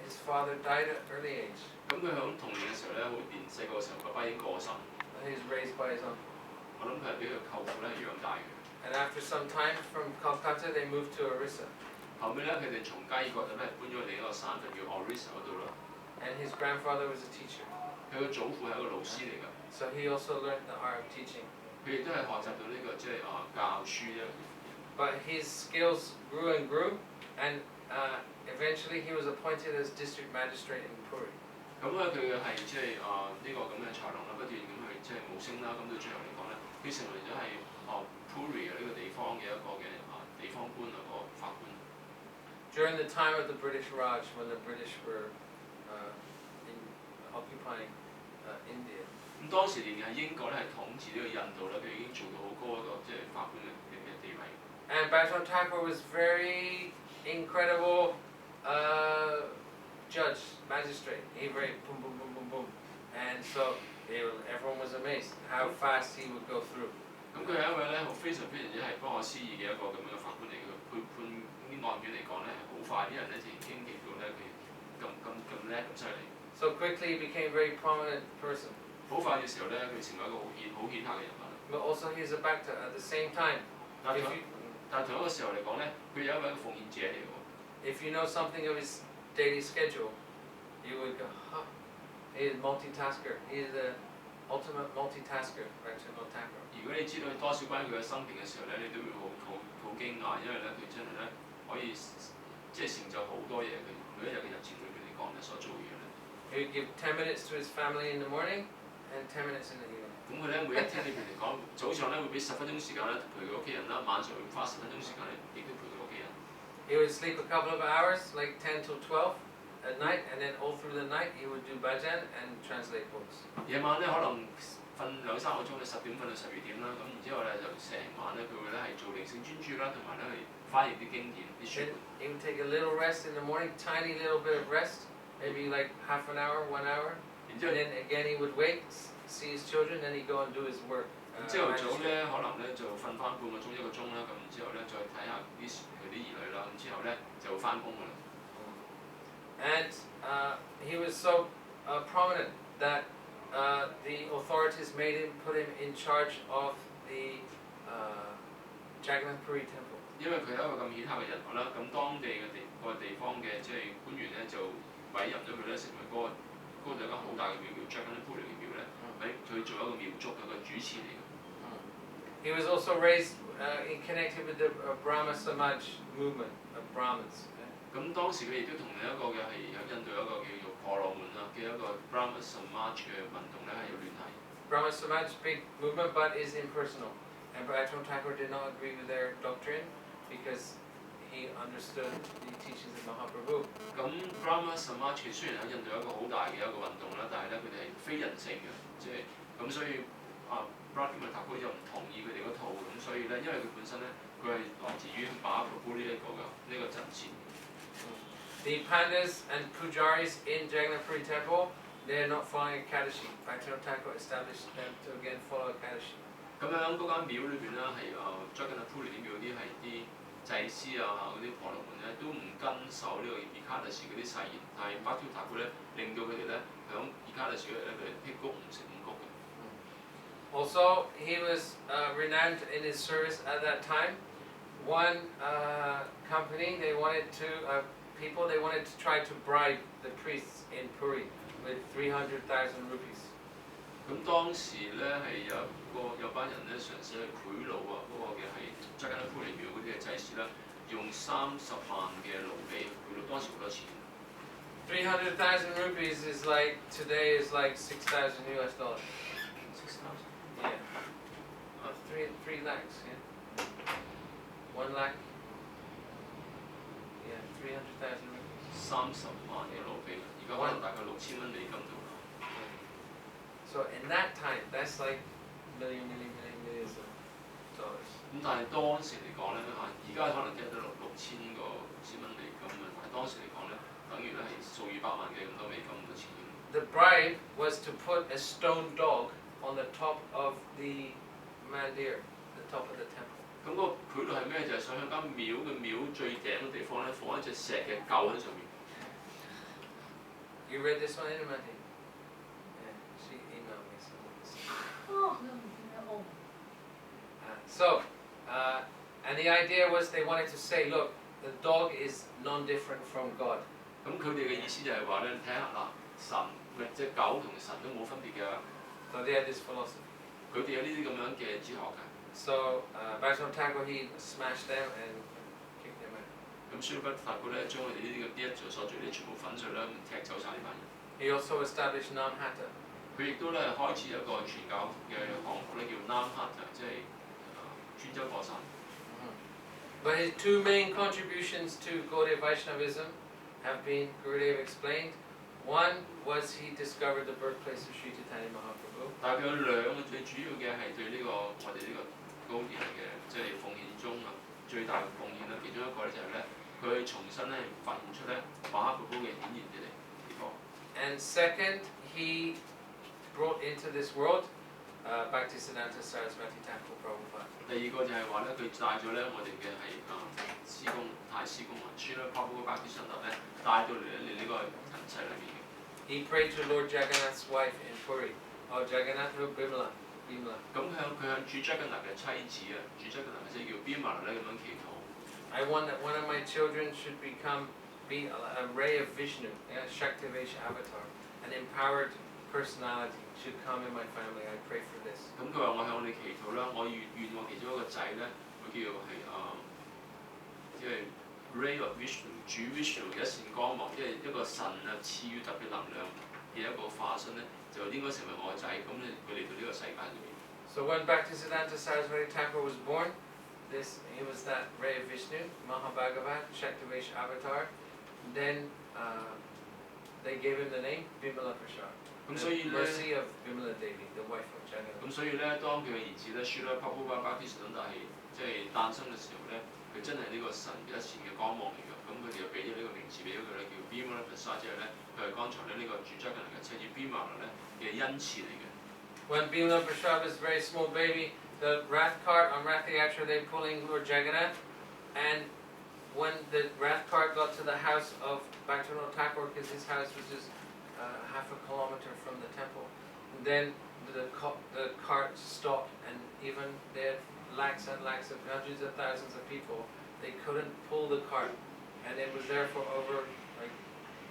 his father died at early age. 咁佢喺童年嘅時候咧，好年細個嘅時候，爸爸已經過身。He was raised by his uncle. 我諗佢係俾佢舅父咧養大嘅。And after some time from Calcutta, they moved to Orissa. 後尾咧，佢哋從加爾各答咧搬咗去另一個省份叫 Orissa 嗰度啦。And his grandfather was a teacher. 佢嘅祖父係一個老師嚟㗎。So he also learned the art of teaching. 佢亦都係學習到呢個即係教書啫。But his skills grew and grew, and eventually he was appointed as district magistrate in Puri. 咁咧佢係即係呢個咁嘅才能啦，不斷咁去即係無聲啦，咁到最後嚟講咧，佢成為咗係Puri 呢個地方嘅一個嘅地方官啊個法官。During the time of the British Raj, when the British were occupying India. 咁當時連係英國咧係統治呢個印度咧，佢已經做到好高一個即係法官嘅地位。And Bhaktivinoda Thakura was very incredible judge, magistrate. He very boom, boom, boom, boom, boom. And so everyone was amazed how fast he would go through. 咁佢係一位咧非常之係不可思議嘅一個咁樣嘅法官嚟嘅，判啲案件嚟講咧係好快，啲人咧就已經見到咧佢咁叻咁犀利。So quickly he became a very prominent person. 好快嘅時候咧，佢成為一個好顯赫嘅人物。But also he's a bhakta at the same time. 但同一個時候嚟講咧，佢有一位奉獻者嚟嘅。If you know something of his daily schedule, you would go, huh, he is a multitasker. He is the ultimate multitasker, Bhaktivinoda Thakura. 如果你知道多少關於佢嘅生平嘅時候咧，你都會好驚訝，因為咧佢真係咧可以即係成就好多嘢。佢每一日嘅日程裏邊嚟講咧所做嘅嘢咧。He would give 10 minutes to his family in the morning and 10 minutes in the evening. 咁佢咧每一天裏邊嚟講，早上咧會俾10分鐘時間咧陪佢屋企人啦，晚上會花10分鐘時間咧亦都陪佢屋企人。He would sleep a couple of hours, like 10 till 12 at night, and then all through the night he would do bhajan and translate books. 夜晚咧可能瞓2-3個鐘，你10點瞓到12點啦，咁然之後咧就成晚咧佢會咧係做靈性專注啦，同埋咧去翻譯啲經典啲書。Then he would take a little rest in the morning, tiny little bit of rest, maybe like half an hour, 1 hour. And then again he would wake, see his children, then he'd go and do his work. 朝頭早咧可能咧就瞓翻半個鐘1個鐘啦，咁然之後咧再睇下佢啲兒女啦，咁之後咧就會翻工㗎啦。And he was so prominent that the authorities put him in charge of the Jagannath Puri temple. 因為佢係一個咁顯赫嘅人物啦，咁當地嘅地方嘅即係官員咧就委任咗佢咧成為嗰度有間好大嘅廟叫 Jagannath Puri 嘅廟咧，佢做一個廟祝嘅一個主持嚟嘅。He was also raised connected with the Brahma Samaj movement of Brahmins. 咁當時佢亦都同另一個嘅係有印度有一個叫做婆羅門啦嘅一個 Brahma Samaj 嘅運動咧係有聯繫。Brahma Samaj big movement, but is impersonal. And Bhaktivinoda Thakura did not agree with their doctrine because he understood the teachings of Mahaprabhu. 咁 Brahma Samaj 雖然喺印度有一個好大嘅一個運動啦，但係咧佢哋係非人性嘅，即係咁所以Bhaktivinoda Thakura 就唔同意佢哋嗰套，咁所以咧因為佢本身咧佢係來自於 Mahaprabhu 呢個陣線。The Pandas and Pujaris in Jagannath Puri Temple, they are not following Ekadashi. Bhaktivinoda Thakura established them to again follow Ekadashi. 咁樣嗰間廟裏邊咧係Jagannath Puri 啲廟啲係啲祭司啊嗰啲婆羅門咧都唔跟守呢個 Ekadashi 嗰啲誓言，但係 Bhaktivinoda Thakura 咧令到佢哋咧響 Ekadashi 嗰日咧佢哋辟谷唔食五穀嘅。Also, he was renowned in his service at that time. One company, they wanted to try to bribe the priests in Puri with 300,000 rupees. 咁當時咧係有班人咧嘗試去賄賂嗰個嘅係Jagannath Puri廟嗰啲嘅祭司啦，用30萬嘅盧比賄賂當時好多錢。300,000 rupees is like today is like $6,000 US. 6,000. Yeah. 3 lakhs. Yeah. 1 lakh. Yeah. 300,000 rupees. 30萬嘅盧比，而家可能大概6000蚊美金度啦。So in that time, that's like millions of dollars. 咁但係當時嚟講咧而家可能計得6000蚊美金啊，但係當時嚟講咧，等於咧係數以百萬嘅咁多美金咁多錢。The bribe was to put a stone dog on the top of the mandir, the top of the temple. 咁個賄賂係咩？就係想喺間廟嘅廟最頂嘅地方咧，放一隻石嘅狗喺上面。You read this one in Mati? Yeah, she emailed me some of this. So, and the idea was they wanted to say, look, the dog is non-different from God. 咁佢哋嘅意思就係話咧，你睇下嗱，神隻狗同神都冇分別㗎。So they had this philosophy. 佢哋有呢啲咁樣嘅哲學㗎。So, Vaisnava Thakur, he smashed them and kicked them out. 咁所以不法國咧，將佢哋呢啲嘅一做所做啲全部粉碎啦，踢走晒呢班人。He also established Namhata. 佢亦都咧開始一個傳教嘅項目咧，叫 Namhata， 即係專州過山。But his 2 main contributions to Gaudiya Vaishnavism have been, Gurudev explained. One was he discovered the birthplace of Sri Caitanya Mahaprabhu. 但係佢有兩個最主要嘅係對呢個我哋呢個高典嘅即係奉獻中最大嘅貢獻啦。其中一個咧就係咧，佢重新咧發現出咧馬哈普嘅顯現嘅地方。And second, he brought into this world Bhaktivinoda Saraswati Thakur Prabhupada. 第二個就係話咧，佢帶咗咧我哋嘅係師公太師公啊，Srila Prabhupada Bhaktivinoda咧帶到嚟呢個人世裏面。He prayed to Lord Jagannath's wife in Puri. Oh, Jagannath Bimala. 咁佢向主 Jagannath 嘅妻子啊，主 Jagannath 即係叫 Bimala 咧咁樣祈禱。I want that one of my children should be a ray of Vishnu, a Shaktivesh avatar, an empowered personality should come in my family. I pray for this. 咁佢話我向你祈禱啦，我願我其中一個仔咧，佢叫係即係 ray of Vishnu， 主 Vishnu 嘅一線光芒，即係一個神賜予特別能量嘅一個化身咧，就應該成為我個仔。咁佢嚟到呢個世界裏面。So when Bhaktisiddhanta Saraswati Thakur was born, he was that ray of Vishnu, mahabhagavata, Shaktivesh avatar. Then they gave him the name Bimala Prasad. 咁所以咧， mercy of Bimala Devi, the wife of Jagannath. 咁所以咧，當佢嘅兒子咧，Srila Prabhupada Bhaktivinoda係即係誕生嘅時候咧，佢真係呢個神嘅一線嘅光芒嚟㗎。咁佢哋又俾咗呢個名字俾咗佢咧，叫 Bimala Prasad， 即係咧佢係剛才咧呢個主 Jagannath 嘅妻子 Bimala 咧嘅恩賜嚟嘅。When Bimala Prasad was a very small baby, the Rath cart on Rath Yatra, they pulling Lord Jagannath, and when the Rath cart got to the house of Bhaktivinoda Thakur, because his house was just half a kilometer from the temple, and then the cart stopped, and even they had lakhs and lakhs of hundreds of thousands of people, they couldn't pull the cart, and it was there for over like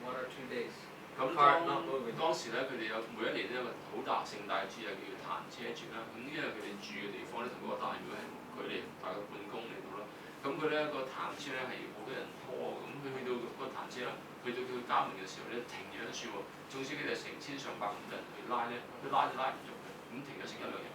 1 or 2 days. 咁當時咧，佢哋有每一年都有個好大盛大節啊，叫彈車節啦。咁因為佢哋住嘅地方咧，同嗰個大廟係距離大概半公里度啦。咁佢咧個彈車咧係好多人拖，咁佢去到嗰個彈車啦，去到佢家門嘅時候咧，停咗一處喎。總之佢哋成千上百咁多人去拉咧，都拉唔喐嘅，咁停咗成1、2日。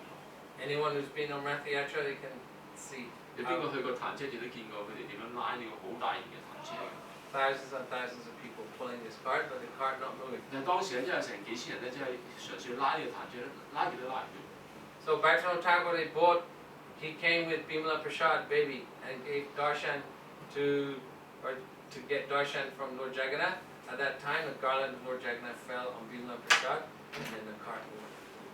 Anyone who's been on Rath Yatra, they can see 你邊個去過彈車，你都見過佢哋點樣拉呢個好大型嘅彈車嘅。thousands and thousands of people pulling this cart, but the cart not moving. 但係當時咧，真係成幾千人咧，即係嘗試拉呢個彈車咧，拉極都拉唔到。So Bhaktivinoda Thakur, they bought, he came with Bimala Prasad, baby, and gave darshan to get darshan from Lord Jagannath. At that time, the garland of Lord Jagannath fell on Bimala Prasad, and then the cart moved.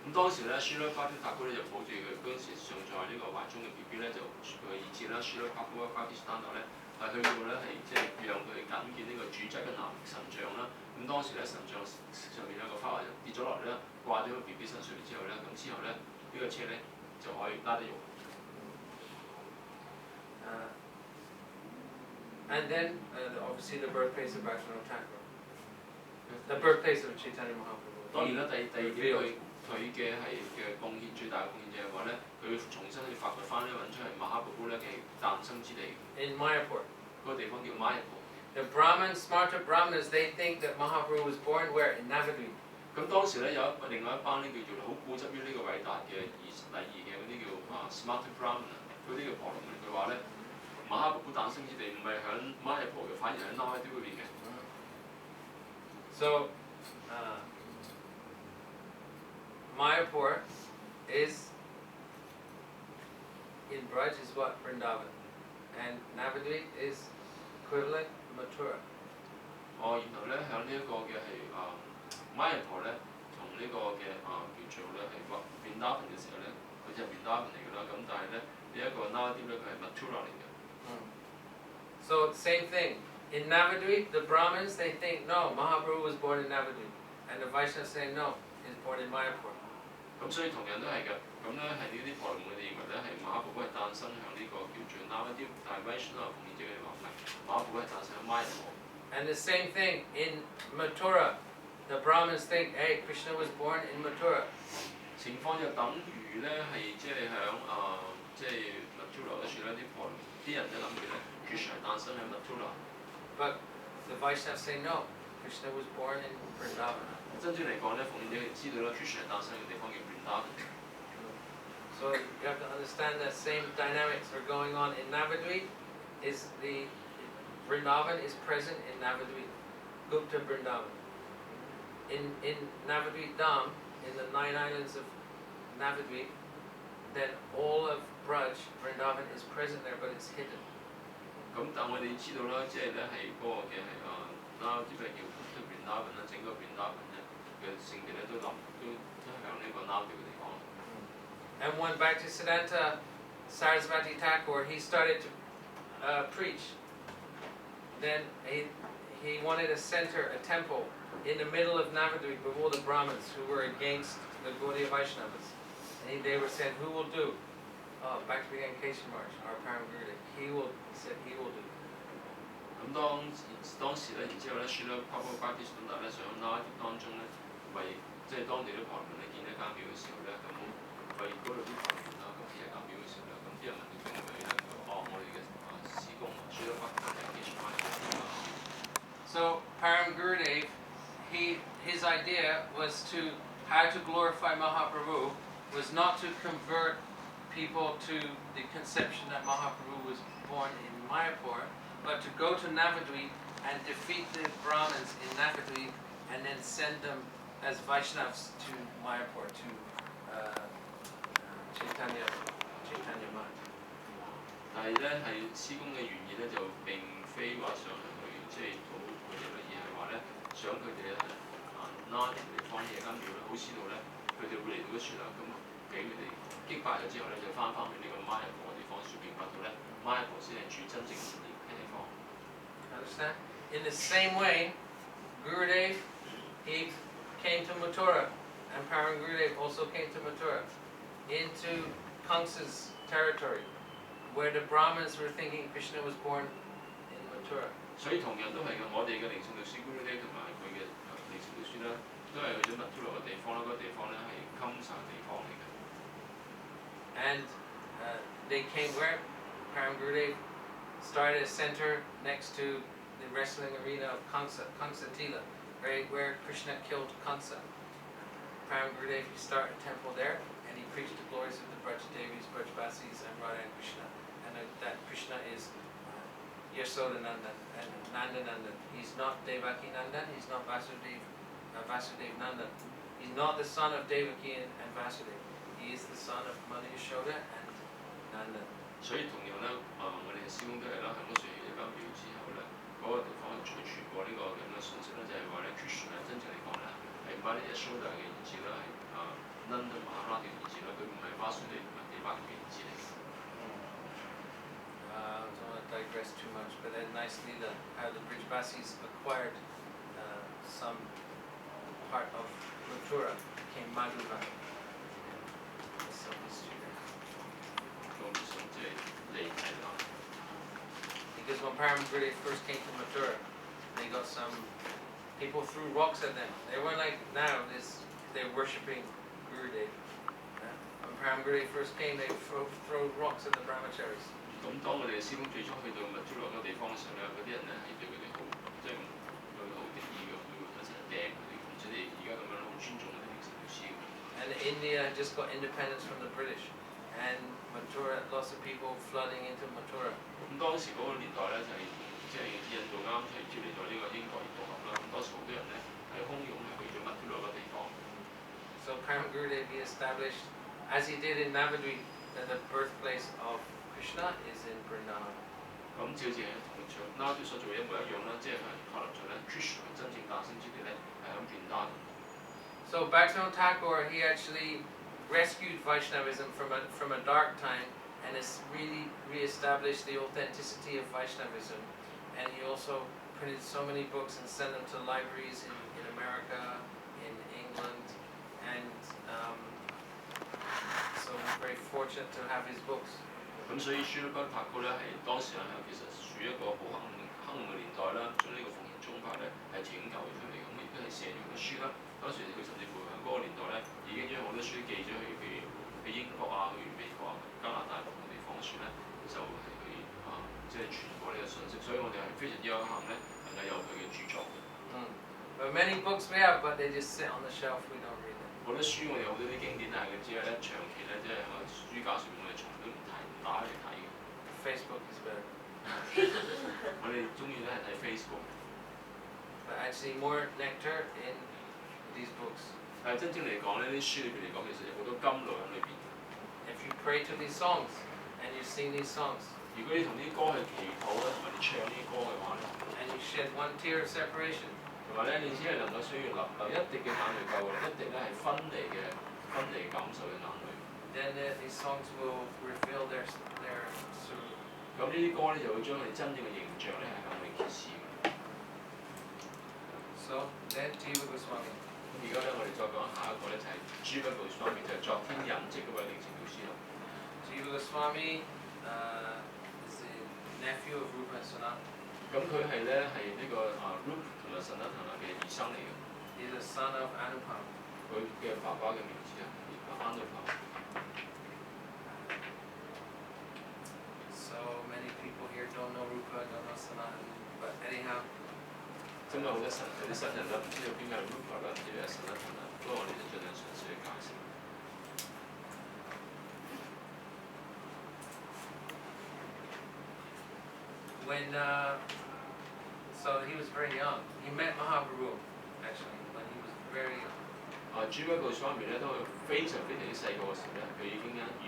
咁當時咧，舒拉巴基塔古咧就抱住佢嗰陣時尚在呢個懷中嘅 B B 咧，就佢以前啦，舒拉巴基巴基斯坦度咧係去到咧係即係讓佢緊見呢個主質嘅男神像啦。咁當時咧神像上面有個花環跌咗落嚟咧，掛咗個 B B 身上面之後咧，咁之後咧呢個車咧就可以拉得用。And then obviously the birthplace of Bhaktivinoda Thakur, the birthplace of Chaitanya Mahaprabhu. 當然啦，第二點佢嘅係嘅貢獻最大嘅貢獻就係話咧，佢重新去發掘翻咧揾出係馬哈布布咧嘅誕生之地。In Mayapur. 嗰個地方叫 Mayapur。The Brahmins, Smarta Brahmanas, they think that Mahaprabhu was born where? In Navadvip. 咁當時咧有另外一班咧叫做好固執於呢個偉大嘅禮儀嘅嗰啲叫Smarta Brahmana，嗰啲叫婆羅門，佢話咧馬哈布布誕生之地唔係響 Mayapur 嘅，反而喺 Navadvip 嗰邊嘅。So, Mayapur is in Braj is what? Vrindavan. And Navadvip is equivalent Mathura. 然後咧響呢一個嘅係Mayapur 咧，同呢個嘅叫做咧係Vrindavan 嘅時候咧，佢就係 Vrindavan 嚟㗎啦。咁但係咧呢一個 Navadvip 咧佢係 Mathura 嚟嘅。So same thing. In Navadvip, the Brahmins they think no, Mahaprabhu was born in Navadvip, and the Vaishnavas say no, he's born in Mayapur. 咁所以同樣都係嘅，咁咧係呢啲婆羅門佢哋認為咧係馬哈布布係誕生響呢個叫做 Navadvip，但係 Vaishnava 奉獻者佢哋話唔係，馬哈布布係誕生喺 Mayapur。And the same thing in Mathura, the Brahmins think, hey, Krishna was born in Mathura. 情況就等於咧係即係響即係 Mathura 嗰處咧啲婆羅啲人就諗住咧 Krishna 係誕生喺 Mathura。But the Vaishnavas say no, Krishna was born in Vrindavan. 真正嚟講咧，奉獻者佢知道啦，Krishna 誕生嘅地方叫 Vrindavan。So you have to understand that same dynamics are going on in Navadvip. Is the Vrindavan is present in Navadvip, Gupta Vrindavan. In Navadvip Dham, in the 9 islands of Navadvip, then all of Braj, Vrindavan is present there, but it's hidden. 咁但我哋知道啦，即係咧係嗰個嘅係啦，啲咩叫 Vrindavan 啦，整個 Vrindavan 咧嘅聖地咧都響呢個 Navadvip 嘅地方。And when Bhaktisiddhanta Sarasvati Thakur, he started to preach. Then he wanted a center, a temple, in the middle of Navadvip with all the Brahmins who were against the Gaudiya Vaishnavas. And they were saying, who will do? Oh, Bhaktivinoda Thakura-聖巴提維諾德 our Param Guru, he said he will do. 咁當時咧，然之後咧，算啦，包括巴基斯坦咧，想拉碟當中咧，為即係當地啲婆羅門咧建一間廟嘅時候咧，咁為嗰度啲婆羅門啦，咁建一間廟嘅時候咧，咁啲人問佢佢咧，我哋嘅施工算啦，巴基斯坦幾萬人。So Param Gurudev, his idea was to how to glorify Mahaprabhu was not to convert people to the conception that Mahaprabhu was born in Mayapur, but to go to Navadvip and defeat the Brahmins in Navadvip and then send them as Vaishnavas to Mayapur, to Chaitanya Mahaprabhu. 但係咧係施工嘅原意咧就並非話想去即係討佢哋嘅，而係話咧想佢哋咧拉啲地方嘢間廟咧，好知道咧佢哋會嚟到嗰處啦，咁俾佢哋擊敗咗之後咧，就翻返去呢個 Mayapur 嘅地方，説明白到咧 Mayapur 先係住真正嘅地方。Understand? In the same way, Gurudev, he came to Mathura, and Param Gurudev also came to Mathura, into Kamsa's territory, where the Brahmins were thinking Krishna was born in Mathura. 所以同樣都係嘅，我哋嘅靈性導師 Guru 咧，同埋佢嘅靈性導師咧，都係去咗 Mathura 嘅地方啦。嗰個地方咧係 Kamsa 嘅地方嚟嘅。And they came where? Param Gurudev started a center next to the wrestling arena of Kamsa Tila, right where Krishna killed Kamsa. Param Gurudev started a temple there, and he preached the glories of the Braj Devis, Braj Vasis, and Radha and Krishna. and that Krishna is Yasodananda and Nandananda. He's not Devaki Nandan, he's not Vasudev Nandan. He's not the son of Devaki and Vasudev. He is the son of Mother Yashoda and Nandan. 所以同樣咧，我哋嘅師公都係啦，喺嗰樹起咗間廟之後咧，嗰、個地方再傳播呢個咁嘅信息咧，就係話咧 Krishna 真正嚟講咧係 Mother Yashoda 嘅兒子啦，係Nanda Maharaj 嘅兒子啦，佢唔係 Vasudev 同埋 Devaki 嘅兒子嚟。I don't want to digress too much, but then nicely how the Brijbasis acquired some part of Mathura, became Madhura. There's some history there. Because when Paramagurdev first came to Mathura, they got some people threw rocks at them. They weren't like now, they're worshipping Gurudev. When Paramagurdev first came, they throw rocks at the brahmacharis. 咁當我哋嘅師公最初去到密珠羅嗰個地方嘅時候咧，嗰啲人咧係對佢哋好，即係對佢好敵意嘅，會一齊掟佢哋，咁即係而家咁樣好尊重佢哋成條師嘅。And India just got independence from the British, and Mathura, lots of people flooding into Mathura. 咁當時嗰個年代咧就係即係印度啱係脫離咗呢個英國而獨立啦，咁當時好多人咧係洶湧係去咗密珠羅個地方。So Paramagurdev he established, as he did in Navadvip, that the birthplace of Krishna is in Birnagar. 咁照似係同長拉都所做嘅一模一樣啦，即係確立咗咧 Krishna 真正誕生之地咧係喺 Birnagar。So Bhaktivinoda Thakura he actually rescued Vaishnavism from a dark time and has really re-established the authenticity of Vaishnavism. And he also printed so many books and sent them to libraries in America, in England, and so we're very fortunate to have his books. 咁所以舒拉賓塔古咧係當時係其實屬於一個好黑暗嘅年代啦，將呢個奉獻宗派咧係拯救出嚟，咁亦都係寫咗本書啦。當時佢甚至乎喺嗰個年代咧已經將好多書寄咗去英國啊、去美國啊、加拿大唔同地方嘅書咧，就係去即係傳播呢個信息。所以我哋係非常之有幸咧，能夠有佢嘅著作嘅。But many books we have, but they just sit on the shelf. We don't read them. 好多書我哋好多啲經典啊，佢只係咧長期咧即係喺書架上面我哋從來都唔打嚟睇嘅。Facebook is better. 我哋中意咧係睇 Facebook。But I see more nectar in these books. 但係真正嚟講咧，啲書裏邊嚟講，其實有好多甘露喺裏邊。If you pray to these songs and you sing these songs, 如果你同啲歌去祈禱咧，同埋你唱呢啲歌嘅話咧， and you shed one tear of separation, 同埋咧你只係能夠需要流一滴嘅眼淚夠啦，一滴咧係分離感受嘅眼淚。then these songs will reveal their surah. 咁呢啲歌咧就會將佢哋真正嘅形象咧係向我哋揭示嘅。So then Jiva Goswami. 咁而家咧我哋再講下一個咧就係朱不部方面，就係昨天引直嗰位靈前導師啦。Jiva Goswami is the nephew of Rupa and Sanatana. 咁佢係咧係呢個Rupa 同埋 Sanatana 嘅兒生嚟嘅。He's a son of Anupam. 佢嘅爸爸嘅名字係Anupam。So many people here don't know Rupa, don't know Sanatana, but anyhow. 真係好多有啲新人啦，唔知道邊個係 Rupa 啦，唔知邊個係 Sanatana，不過我哋就盡量嘗試去解釋。So he was very young. He met Mahaprabhu actually when he was very young. 朱不部方面咧，當佢非常之細個嘅時候咧，佢已經遇